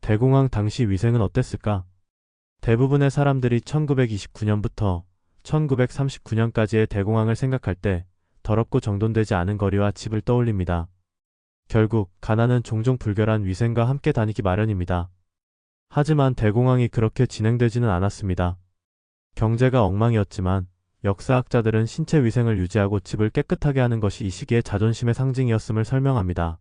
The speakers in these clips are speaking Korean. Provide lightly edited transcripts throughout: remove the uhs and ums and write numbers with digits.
대공황 당시 위생은 어땠을까? 대부분의 사람들이 1929년부터 1939년까지의 대공황을 생각할 때 더럽고 정돈되지 않은 거리와 집을 떠올립니다. 결국 가난은 종종 불결한 위생과 함께 다니기 마련입니다. 하지만 대공황이 그렇게 진행되지는 않았습니다. 경제가 엉망이었지만 역사학자들은 신체 위생을 유지하고 집을 깨끗하게 하는 것이 이 시기의 자존심의 상징이었음을 설명합니다.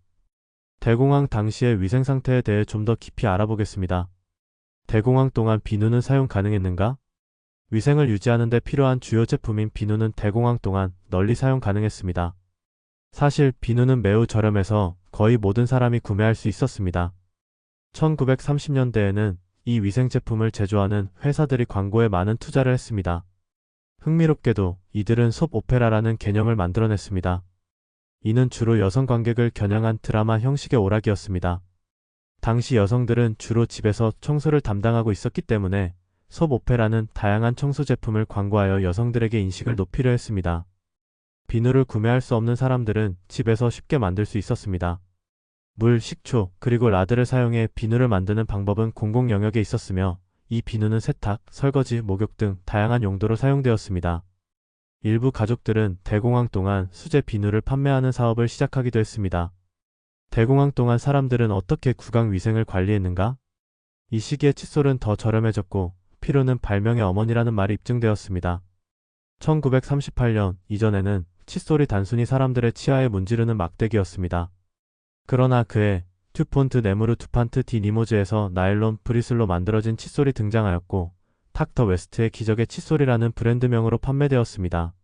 대공황 당시의 위생 상태에 대해 좀 더 깊이 알아보겠습니다. 대공황 동안 비누는 사용 가능했는가? 위생을 유지하는 데 필요한 주요 제품인 비누는 대공황 동안 널리 사용 가능했습니다. 사실 비누는 매우 저렴해서 거의 모든 사람이 구매할 수 있었습니다. 1930년대에는 이 위생 제품을 제조하는 회사들이 광고에 많은 투자를 했습니다. 흥미롭게도 이들은 솝 오페라라는 개념을 만들어냈습니다. 이는 주로 여성 관객을 겨냥한 드라마 형식의 오락이었습니다. 당시 여성들은 주로 집에서 청소를 담당하고 있었기 때문에 솝 오페라는 다양한 청소 제품을 광고하여 여성들에게 인식을 높이려 했습니다. 비누를 구매할 수 없는 사람들은 집에서 쉽게 만들 수 있었습니다. 물, 식초, 그리고 라드를 사용해 비누를 만드는 방법은 공공 영역에 있었으며 이 비누는 세탁, 설거지, 목욕 등 다양한 용도로 사용되었습니다. 일부 가족들은 대공황 동안 수제 비누를 판매하는 사업을 시작하기도 했습니다. 대공황 동안 사람들은 어떻게 구강 위생을 관리했는가? 이 시기에 칫솔은 더 저렴해졌고 피로는 발명의 어머니라는 말이 입증되었습니다. 1938년 이전에는 칫솔이 단순히 사람들의 치아에 문지르는 막대기였습니다. 그러나 그해 튜폰트 네무르 두판트 디 니모즈에서 나일론 브리슬로 만들어진 칫솔이 등장하였고 닥터 웨스트의 기적의 칫솔이라는 브랜드명으로 판매되었습니다.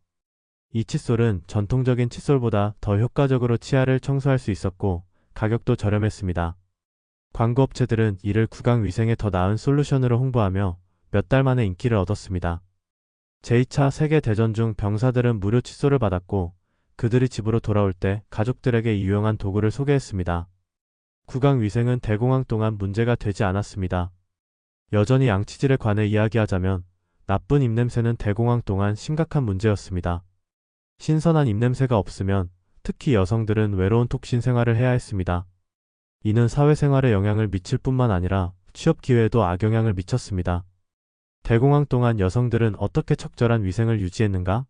이 칫솔은 전통적인 칫솔보다 더 효과적으로 치아를 청소할 수 있었고 가격도 저렴했습니다. 광고업체들은 이를 구강 위생에 더 나은 솔루션으로 홍보하며 몇 달 만에 인기를 얻었습니다. 제2차 세계대전 중 병사들은 무료 칫솔을 받았고 그들이 집으로 돌아올 때 가족들에게 유용한 도구를 소개했습니다. 구강 위생은 대공황 동안 문제가 되지 않았습니다. 여전히 양치질에 관해 이야기하자면 나쁜 입냄새는 대공황 동안 심각한 문제였습니다. 신선한 입냄새가 없으면 특히 여성들은 외로운 톡신 생활을 해야 했습니다. 이는 사회생활에 영향을 미칠 뿐만 아니라 취업 기회에도 악영향을 미쳤습니다. 대공황 동안 여성들은 어떻게 적절한 위생을 유지했는가?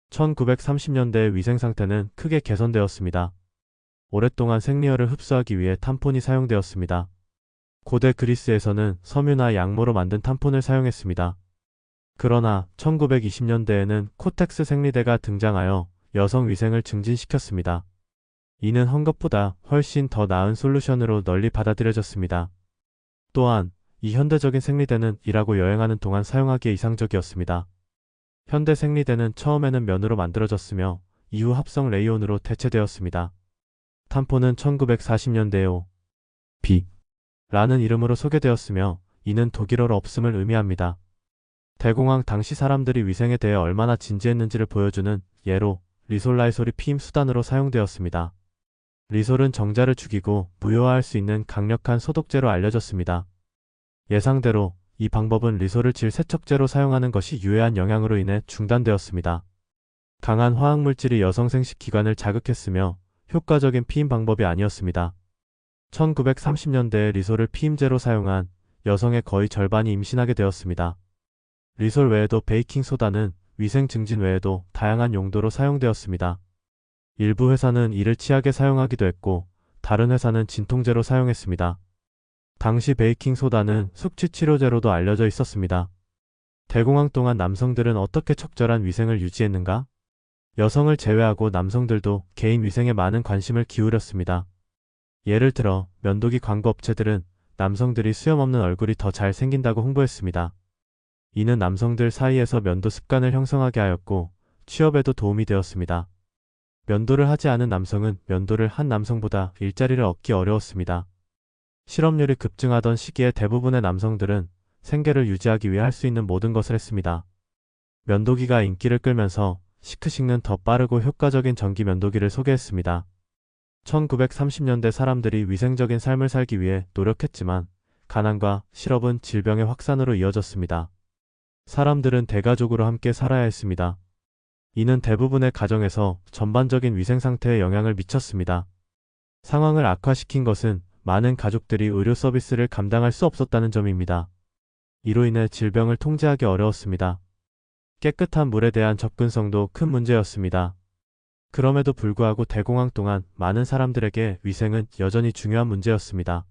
1930년대의 위생 상태는 크게 개선되었습니다. 오랫동안 생리혈을 흡수하기 위해 탐폰이 사용되었습니다. 고대 그리스에서는 섬유나 양모로 만든 탐폰을 사용했습니다. 그러나 1920년대에는 코텍스 생리대가 등장하여 여성 위생을 증진시켰습니다. 이는 헝겊보다 훨씬 더 나은 솔루션으로 널리 받아들여졌습니다. 또한 이 현대적인 생리대는 일하고 여행하는 동안 사용하기에 이상적이었습니다. 현대 생리대는 처음에는 면으로 만들어졌으며 이후 합성 레이온으로 대체되었습니다. 탐폰은 1940년대에 라는 이름으로 소개되었으며 이는 독일어로 없음을 의미합니다. 대공황 당시 사람들이 위생에 대해 얼마나 진지했는지를 보여주는 예로 리솔라이솔이 피임 수단으로 사용되었습니다. 리솔은 정자를 죽이고 무효화할 수 있는 강력한 소독제로 알려졌습니다. 예상대로 이 방법은 리솔을 질세척제로 사용하는 것이 유해한 영향으로 인해 중단되었습니다. 강한 화학물질이 여성 생식기관을 자극했으며 효과적인 피임 방법이 아니었습니다. 1930년대에 리솔을 피임제로 사용한 여성의 거의 절반이 임신하게 되었습니다. 리솔 외에도 베이킹소다는 위생 증진 외에도 다양한 용도로 사용되었습니다. 일부 회사는 이를 치약에 사용하기도 했고 다른 회사는 진통제로 사용했습니다. 당시 베이킹소다는 숙취치료제로도 알려져 있었습니다. 대공황 동안 남성들은 어떻게 적절한 위생을 유지했는가? 여성을 제외하고 남성들도 개인 위생에 많은 관심을 기울였습니다. 예를 들어 면도기 광고 업체들은 남성들이 수염 없는 얼굴이 더 잘 생긴다고 홍보했습니다. 이는 남성들 사이에서 면도 습관을 형성하게 하였고 취업에도 도움이 되었습니다. 면도를 하지 않은 남성은 면도를 한 남성보다 일자리를 얻기 어려웠습니다. 실업률이 급증하던 시기에 대부분의 남성들은 생계를 유지하기 위해 할 수 있는 모든 것을 했습니다. 면도기가 인기를 끌면서 시크식는 더 빠르고 효과적인 전기 면도기를 소개했습니다. 1930년대 사람들이 위생적인 삶을 살기 위해 노력했지만 가난과 실업은 질병의 확산으로 이어졌습니다. 사람들은 대가족으로 함께 살아야 했습니다. 이는 대부분의 가정에서 전반적인 위생 상태에 영향을 미쳤습니다. 상황을 악화시킨 것은 많은 가족들이 의료 서비스를 감당할 수 없었다는 점입니다. 이로 인해 질병을 통제하기 어려웠습니다. 깨끗한 물에 대한 접근성도 큰 문제였습니다. 그럼에도 불구하고 대공황 동안 많은 사람들에게 위생은 여전히 중요한 문제였습니다.